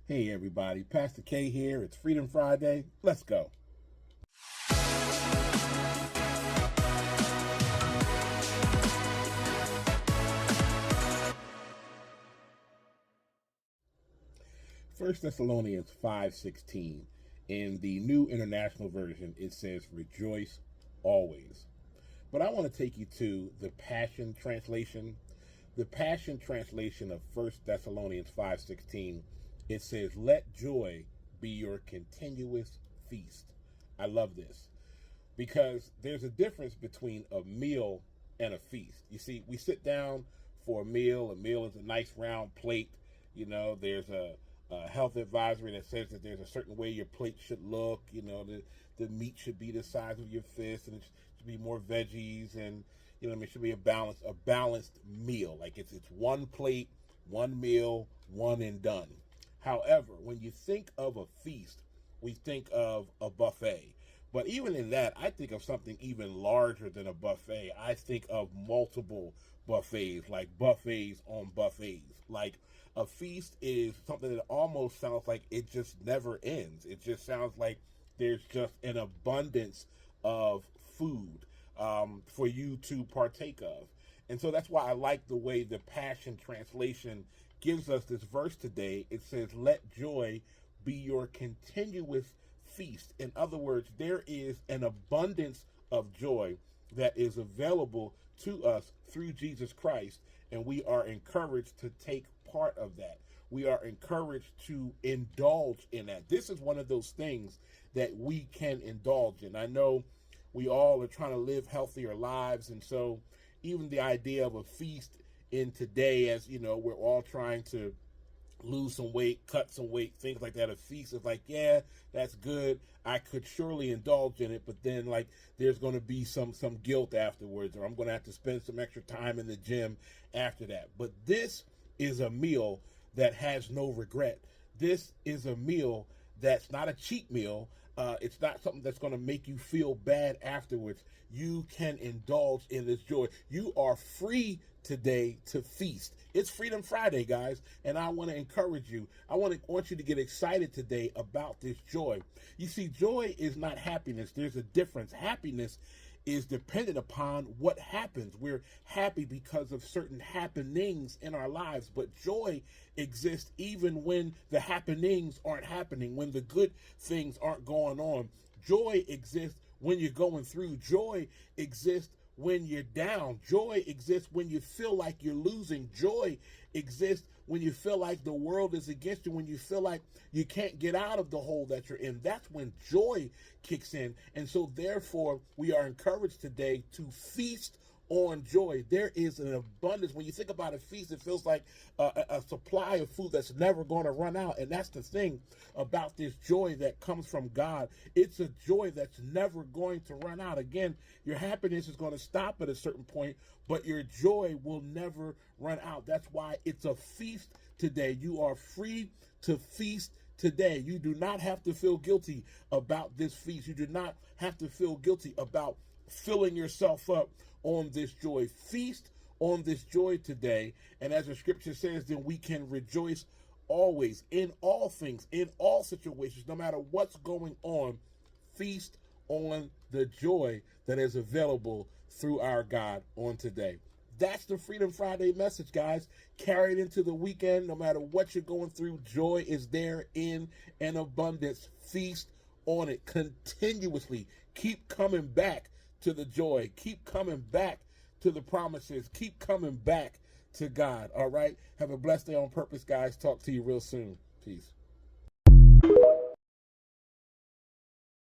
Hey everybody, Pastor K here. It's Freedom Friday. Let's go. First Thessalonians 5:16. In the New International Version, it says, "Rejoice always." But I want to take you to the Passion Translation. The Passion Translation of First Thessalonians 5:16, it says, "Let joy be your continuous feast." I love this because there's a difference between a meal and a feast. You see, we sit down for a meal. A meal is a nice round plate. There's a health advisory that says that there's a certain way your plate should look. The meat should be the size of your fist, and it should be more veggies, and it should be a balanced meal. Like it's one plate, one meal, one and done. However, when you think of a feast, we think of a buffet. But even in that, I think of something even larger than a buffet. I think of multiple buffets, like buffets on buffets. Like a feast is something that almost sounds like it just never ends. It just sounds like there's just an abundance of food for you to partake of. And so that's why I like the way the Passion Translation gives us this verse today. It says, "Let joy be your continuous feast." In other words, there is an abundance of joy that is available to us through Jesus Christ, and we are encouraged to take part of that. We are encouraged to indulge in that. This is one of those things that we can indulge in. I know we all are trying to live healthier lives, and so even the idea of a feast in today, as we're all trying to lose some weight, cut some weight, things like that. A feast is like, yeah, that's good. I could surely indulge in it, but then there's going to be some guilt afterwards, or I'm going to have to spend some extra time in the gym after that. But this is a meal that has no regret. This is a meal that's not a cheat meal. It's not something that's going to make you feel bad afterwards. You can indulge in this joy. You are free today to feast. It's Freedom Friday, guys, and I want to encourage you. I want you to get excited today about this joy. You see, joy is not happiness. There's a difference. Happiness is dependent upon what happens. We're happy because of certain happenings in our lives, but joy exists even when the happenings aren't happening, when the good things aren't going on. Joy exists when you're going through. Joy exists when you're down. Joy exists when you feel like you're losing. Joy exists when you feel like the world is against you, when you feel like you can't get out of the hole that you're in. That's when joy kicks in. And so therefore, we are encouraged today to feast on joy. There is an abundance. When you think about a feast, it feels like a supply of food that's never going to run out. And that's the thing about this joy that comes from God. It's a joy that's never going to run out. Again, your happiness is going to stop at a certain point, but your joy will never run out. That's why it's a feast today. You are free to feast today. You do not have to feel guilty about this feast. You do not have to feel guilty about filling yourself up on this joy. Feast on this joy today. And as the scripture says, then we can rejoice always, in all things, in all situations, no matter what's going on. Feast on the joy that is available through our God on today. That's the Freedom Friday message, guys. Carry it into the weekend. No matter what you're going through, joy is there in an abundance. Feast on it continuously. Keep coming back to the joy. Keep coming back to the promises. Keep coming back to God. All right? Have a blessed day on purpose, guys. Talk to you real soon. Peace.